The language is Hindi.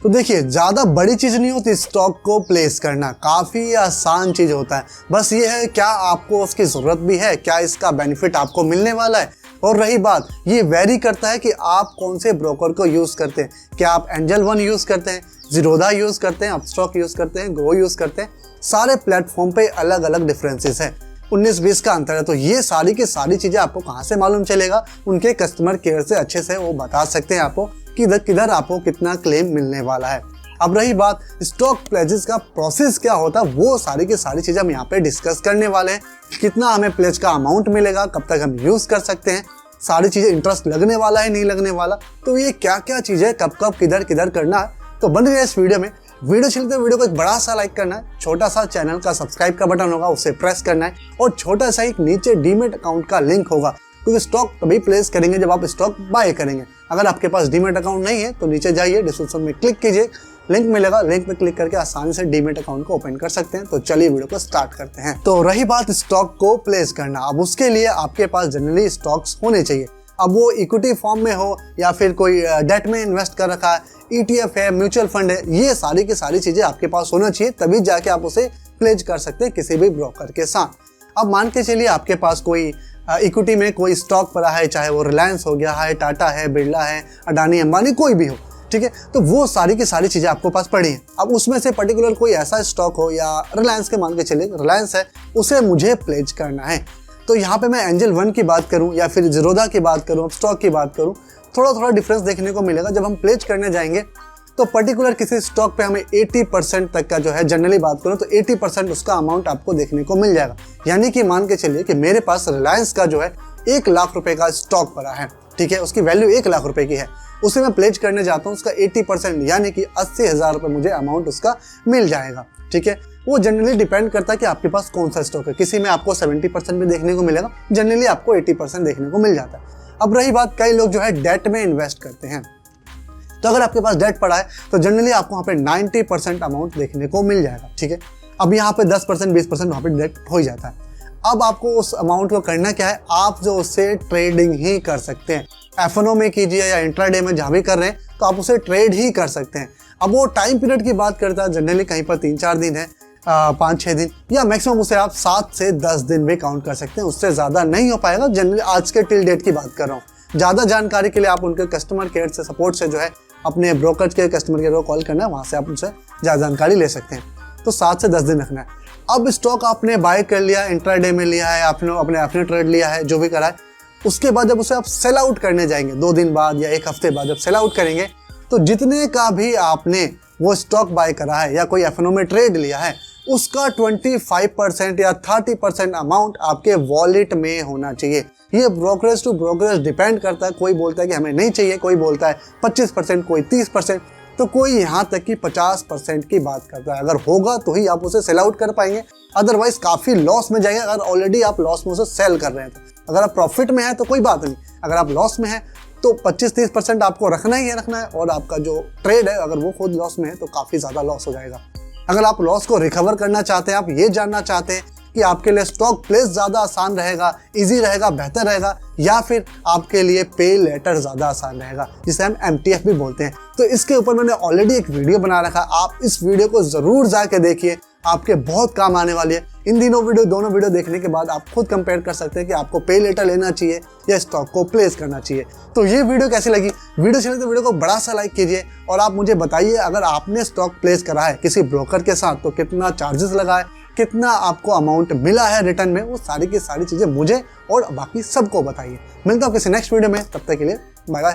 तो देखिए, ज़्यादा बड़ी चीज़ नहीं होती स्टॉक को प्लेस करना, काफ़ी आसान चीज़ होता है। बस ये है क्या आपको उसकी ज़रूरत भी है, क्या इसका बेनिफिट आपको मिलने वाला है। और रही बात, ये वेरी करता है कि आप कौन से ब्रोकर को यूज़ करते हैं। क्या आप एंजल वन यूज़ करते हैं, ज़ीरोधा यूज़ करते हैं, अपस्टॉक यूज़ करते हैं, ग्रो यूज़ करते हैं। सारे प्लेटफॉर्म पे अलग अलग डिफरेंसेस हैं, 19-20 का अंतर है। तो ये सारी की सारी चीज़ें आपको कहाँ से मालूम चलेगा, उनके कस्टमर केयर से अच्छे से वो बता सकते हैं आपको कि किधर आपको कितना क्लेम मिलने वाला है। अब रही बात स्टॉक प्लेजेस का प्रोसेस क्या होता है, वो सारी की सारी चीज़ें हम यहाँ पे डिस्कस करने वाले हैं। कितना हमें प्लेज का अमाउंट मिलेगा, कब तक हम यूज़ कर सकते हैं, सारी चीज़ें, इंटरेस्ट लगने वाला है नहीं लगने वाला, तो ये क्या क्या चीज़ें कब कब किधर किधर करना है। तो बन रही है इस वीडियो में। वीडियो चलते तो वीडियो को एक बड़ा सा लाइक करना है, छोटा सा चैनल का सब्सक्राइब का बटन होगा उसे प्रेस करना है, और छोटा सा एक नीचे डीमेट अकाउंट का लिंक होगा, क्योंकि स्टॉक तभी प्लेस करेंगे जब आप स्टॉक बाय करेंगे। अगर आपके पास डीमेट अकाउंट नहीं है तो नीचे जाइए, डिस्क्रिप्शन में क्लिक कीजिए, लिंक मिलेगा, लिंक पे क्लिक करके आसानी से डीमेट अकाउंट को ओपन कर सकते हैं। तो चलिए वीडियो को स्टार्ट करते हैं। तो रही बात स्टॉक को प्लेस करना, अब उसके लिए आपके पास जनरली स्टॉक्स होने चाहिए। अब वो इक्विटी फॉर्म में हो या फिर कोई डेट में इन्वेस्ट कर रखा है, ETF है, म्यूचुअल फंड है, ये सारी की सारी चीज़ें आपके पास होना चाहिए, तभी जाके आप उसे प्लेज कर सकते हैं किसी भी ब्रोकर के साथ। अब मान के चलिए आपके पास कोई इक्विटी में कोई स्टॉक पड़ा है, चाहे वो रिलायंस हो गया है, टाटा है, बिरला है, अडानी अंबानी, कोई भी हो, ठीक है। तो वो सारी की सारी चीज़ें आपको पास पड़ी हैं। अब उसमें से पर्टिकुलर कोई ऐसा स्टॉक हो, या रिलायंस के मान के चलिए रिलायंस है, उसे मुझे प्लेज करना है। तो यहाँ पे मैं एंजल वन की बात करूँ या फिर ज़ीरोधा की बात करूँ, स्टॉक की बात करूँ, थोड़ा थोड़ा डिफरेंस देखने को मिलेगा। जब हम प्लेज करने जाएंगे तो पर्टिकुलर किसी स्टॉक पे हमें 80% तक का जो है, जनरली बात करूँ तो 80% उसका अमाउंट आपको देखने को मिल जाएगा। यानी कि मान के चलिए कि मेरे पास रिलायंस का जो है 1 लाख रुपए का स्टॉक पड़ा है, ठीक है, उसकी वैल्यू 1 लाख रुपए की है, उसे मैं प्लेज करने जाता हूँ, उसका 80% यानी कि 80,000 रुपये मुझे अमाउंट उसका मिल जाएगा, ठीक है। वो जनरली डिपेंड करता है कि आपके पास कौन सा स्टॉक है, किसी में आपको 70% भी देखने को मिलेगा, जनरली आपको 80% देखने को मिल जाता है। अब रही बात, कई लोग जो है डेट में इन्वेस्ट करते हैं, तो अगर आपके पास डेट पड़ा है तो जनरली आपको वहाँ पे 90% अमाउंट देखने को मिल जाएगा, ठीक है। अब यहाँ पे 10% 20% वहाँ पे डेट हो ही जाता है। अब आपको उस अमाउंट को करना क्या है, आप जो उससे ट्रेडिंग ही कर सकते हैं, FNO में कीजिए या इंट्राडे में जहाँ भी कर रहे हैं, तो आप उसे ट्रेड ही कर सकते हैं। अब वो टाइम पीरियड की बात करता है, जनरली कहीं पर 3-4 दिन है, 5-6 दिन, या मैक्सिमम उसे आप 7 से 10 दिन भी काउंट कर सकते हैं, उससे ज़्यादा नहीं हो पाएगा। जनरली आज के टिल डेट की बात कर रहा हूँ। ज़्यादा जानकारी के लिए आप उनके कस्टमर केयर से, सपोर्ट से जो है, अपने ब्रोकर के कस्टमर केयर को कॉल करना है, वहाँ से आप उनसे ज़्यादा जानकारी ले सकते हैं। तो 7 से 10 दिन रखना है। अब स्टॉक आपने बाय कर लिया, इंट्राडे में लिया है, आपने अपने ट्रेड लिया है, जो भी करा है, उसके बाद जब उसे आप सेल आउट करने जाएंगे 2 दिन बाद या 1 हफ्ते बाद, जब सेल आउट करेंगे, तो जितने का भी आपने वो स्टॉक बाय करा है या कोई FNO में ट्रेड लिया है, उसका 25% या 30% अमाउंट आपके वॉलेट में होना चाहिए। ये ब्रोकरेज टू ब्रोकरेज डिपेंड करता है, कोई बोलता है कि हमें नहीं चाहिए, कोई बोलता है 25%, कोई 30%, तो कोई यहाँ तक कि 50% की बात करता है। अगर होगा तो ही आप उसे सेल आउट कर पाएंगे, अदरवाइज काफ़ी लॉस में जाएंगे। अगर ऑलरेडी आप लॉस में उसे सेल कर रहे हैं तो, अगर आप प्रॉफिट में है तो कोई बात नहीं, अगर आप लॉस में है तो 25-30% आपको रखना ही रखना है, और आपका जो ट्रेड है अगर वो खुद लॉस में है तो काफ़ी ज़्यादा लॉस हो जाएगा। अगर आप लॉस को रिकवर करना चाहते हैं, आप ये जानना चाहते हैं कि आपके लिए स्टॉक प्लेस ज़्यादा आसान रहेगा, इजी रहेगा, बेहतर रहेगा, या फिर आपके लिए पे लेटर ज़्यादा आसान रहेगा, जिसे हम MTF भी बोलते हैं, तो इसके ऊपर मैंने ऑलरेडी एक वीडियो बना रखा है। आप इस वीडियो को ज़रूर जाके देखिए, आपके बहुत काम आने वाली है। इन दोनों वीडियो देखने के बाद आप खुद कंपेयर कर सकते हैं कि आपको पे लेटर लेना चाहिए या स्टॉक को प्लेस करना चाहिए। तो ये वीडियो कैसी लगी, वीडियो चले तो वीडियो को बड़ा सा लाइक कीजिए, और आप मुझे बताइए अगर आपने स्टॉक प्लेस करा है किसी ब्रोकर के साथ तो कितना चार्जेस लगा है, कितना आपको अमाउंट मिला है रिटर्न में, वो सारी की सारी चीज़ें मुझे और बाकी सबको बताइए। मिलता हूँ किसी नेक्स्ट वीडियो में, तब तक के लिए बाय बाय।